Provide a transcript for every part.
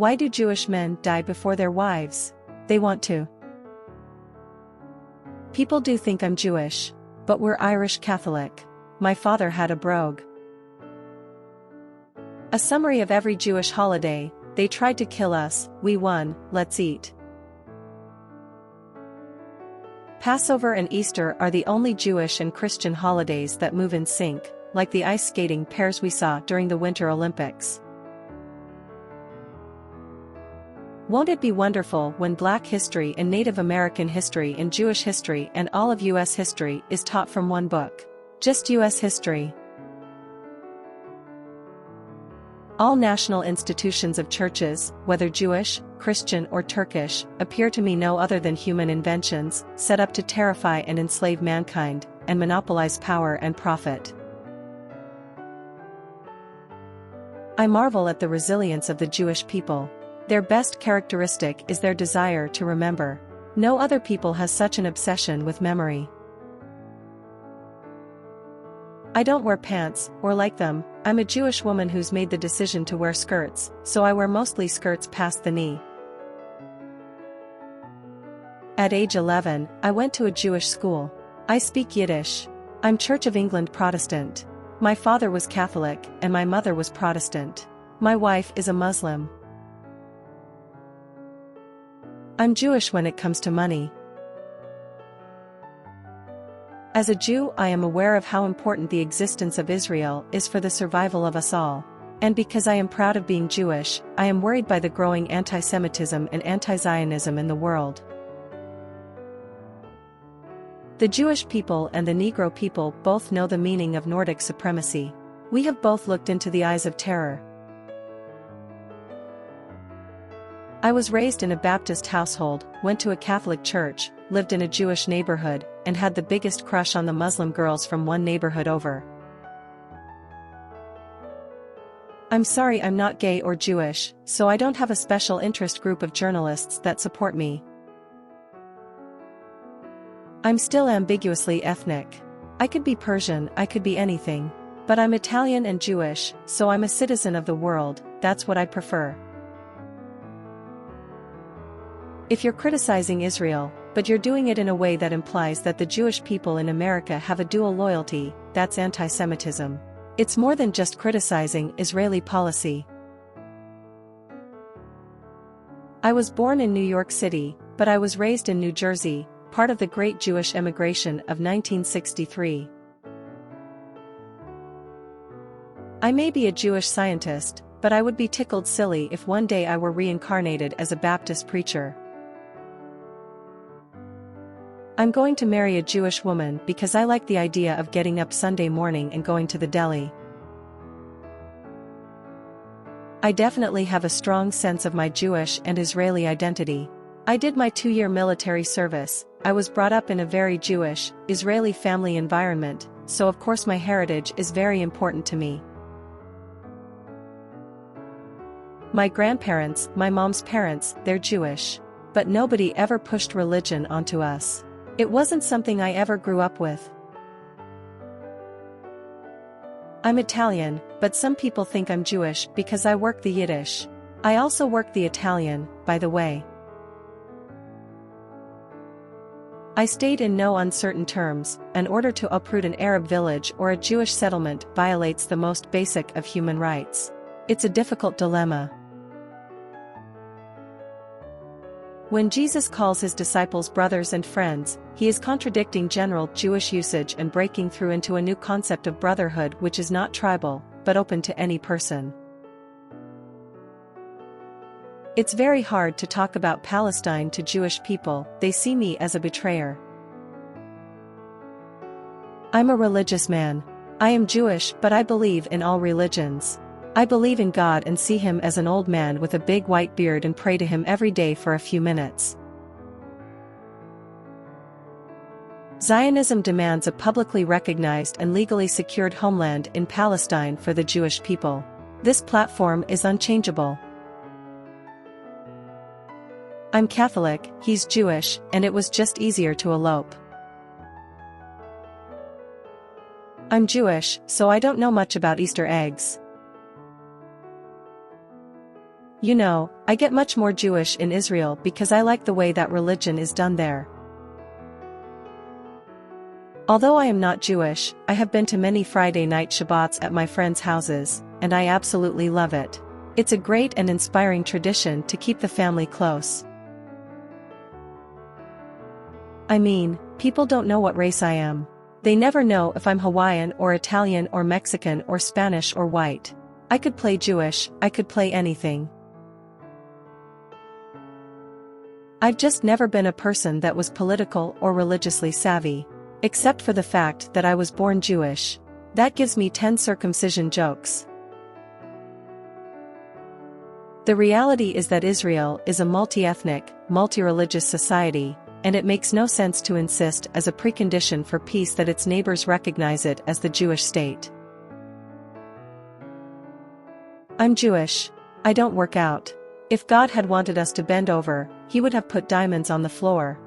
Why do Jewish men die before their wives? They want to. People do think I'm Jewish, but we're Irish Catholic. My father had a brogue. A summary of every Jewish holiday: they tried to kill us, we won, let's eat. Passover and Easter are the only Jewish and Christian holidays that move in sync, like the ice skating pairs we saw during the Winter Olympics. Won't it be wonderful when Black history and Native American history and Jewish history and all of U.S. history is taught from one book? Just U.S. history. All national institutions of churches, whether Jewish, Christian or Turkish, appear to me no other than human inventions, set up to terrify and enslave mankind, and monopolize power and profit. I marvel at the resilience of the Jewish people. Their best characteristic is their desire to remember. No other people has such an obsession with memory. I don't wear pants, or like them. I'm a Jewish woman who's made the decision to wear skirts, so I wear mostly skirts past the knee. At age 11, I went to a Jewish school. I speak Yiddish. I'm Church of England Protestant. My father was Catholic, and my mother was Protestant. My wife is a Muslim. I'm Jewish when it comes to money. As a Jew, I am aware of how important the existence of Israel is for the survival of us all. And because I am proud of being Jewish, I am worried by the growing anti-Semitism and anti-Zionism in the world. The Jewish people and the Negro people both know the meaning of Nordic supremacy. We have both looked into the eyes of terror. I was raised in a Baptist household, went to a Catholic church, lived in a Jewish neighborhood, and had the biggest crush on the Muslim girls from one neighborhood over. I'm sorry I'm not gay or Jewish, so I don't have a special interest group of journalists that support me. I'm still ambiguously ethnic. I could be Persian, I could be anything. But I'm Italian and Jewish, so I'm a citizen of the world. That's what I prefer. If you're criticizing Israel, but you're doing it in a way that implies that the Jewish people in America have a dual loyalty, that's anti-Semitism. It's more than just criticizing Israeli policy. I was born in New York City, but I was raised in New Jersey, part of the Great Jewish Immigration of 1963. I may be a Jewish scientist, but I would be tickled silly if one day I were reincarnated as a Baptist preacher. I'm going to marry a Jewish woman because I like the idea of getting up Sunday morning and going to the deli. I definitely have a strong sense of my Jewish and Israeli identity. I did my 2-year military service. I was brought up in a very Jewish, Israeli family environment, so of course my heritage is very important to me. My grandparents, my mom's parents, they're Jewish. But nobody ever pushed religion onto us. It wasn't something I ever grew up with. I'm Italian, but some people think I'm Jewish because I work the Yiddish. I also work the Italian, by the way. I stayed in no uncertain terms. An order to uproot an Arab village or a Jewish settlement violates the most basic of human rights. It's a difficult dilemma. When Jesus calls his disciples brothers and friends, he is contradicting general Jewish usage and breaking through into a new concept of brotherhood which is not tribal, but open to any person. It's very hard to talk about Palestine to Jewish people. They see me as a betrayer. I'm a religious man. I am Jewish, but I believe in all religions. I believe in God and see him as an old man with a big white beard and pray to him every day for a few minutes. Zionism demands a publicly recognized and legally secured homeland in Palestine for the Jewish people. This platform is unchangeable. I'm Catholic, he's Jewish, and it was just easier to elope. I'm Jewish, so I don't know much about Easter eggs. You know, I get much more Jewish in Israel because I like the way that religion is done there. Although I am not Jewish, I have been to many Friday night Shabbats at my friends' houses, and I absolutely love it. It's a great and inspiring tradition to keep the family close. I mean, people don't know what race I am. They never know if I'm Hawaiian or Italian or Mexican or Spanish or white. I could play Jewish, I could play anything. I've just never been a person that was political or religiously savvy. Except for the fact that I was born Jewish. That gives me 10 circumcision jokes. The reality is that Israel is a multi-ethnic, multi-religious society, and it makes no sense to insist as a precondition for peace that its neighbors recognize it as the Jewish state. I'm Jewish. I don't work out. If God had wanted us to bend over, He would have put diamonds on the floor.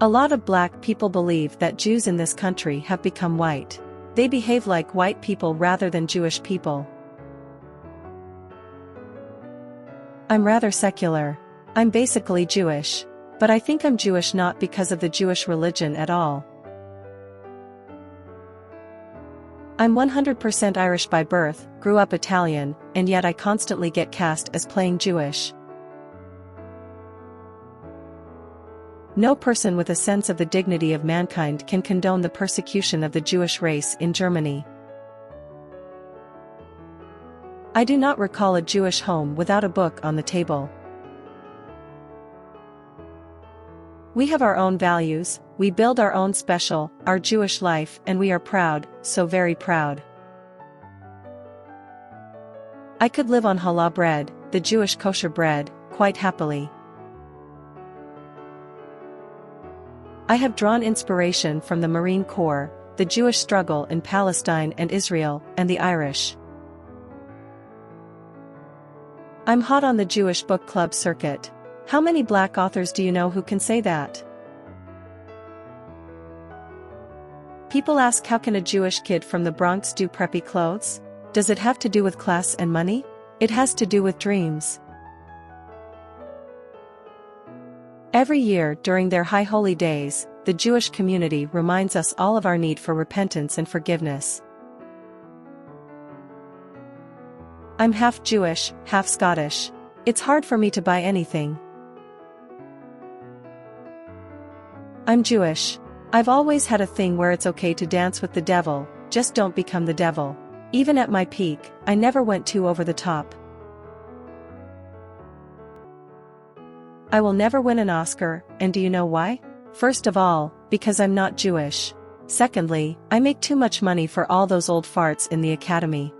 A lot of black people believe that Jews in this country have become white. They behave like white people rather than Jewish people. I'm rather secular. I'm basically Jewish. But I think I'm Jewish not because of the Jewish religion at all. I'm 100% Irish by birth, grew up Italian, and yet I constantly get cast as playing Jewish. No person with a sense of the dignity of mankind can condone the persecution of the Jewish race in Germany. I do not recall a Jewish home without a book on the table. We have our own values, we build our own special, our Jewish life, and we are proud, so very proud. I could live on halal bread, the Jewish kosher bread, quite happily. I have drawn inspiration from the Marine Corps, the Jewish struggle in Palestine and Israel, and the Irish. I'm hot on the Jewish book club circuit. How many black authors do you know who can say that? People ask, how can a Jewish kid from the Bronx do preppy clothes? Does it have to do with class and money? It has to do with dreams. Every year during their high holy days, the Jewish community reminds us all of our need for repentance and forgiveness. I'm half Jewish, half Scottish. It's hard for me to buy anything. I'm Jewish. I've always had a thing where it's okay to dance with the devil, just don't become the devil. Even at my peak, I never went too over the top. I will never win an Oscar, and do you know why? First of all, because I'm not Jewish. Secondly, I make too much money for all those old farts in the academy.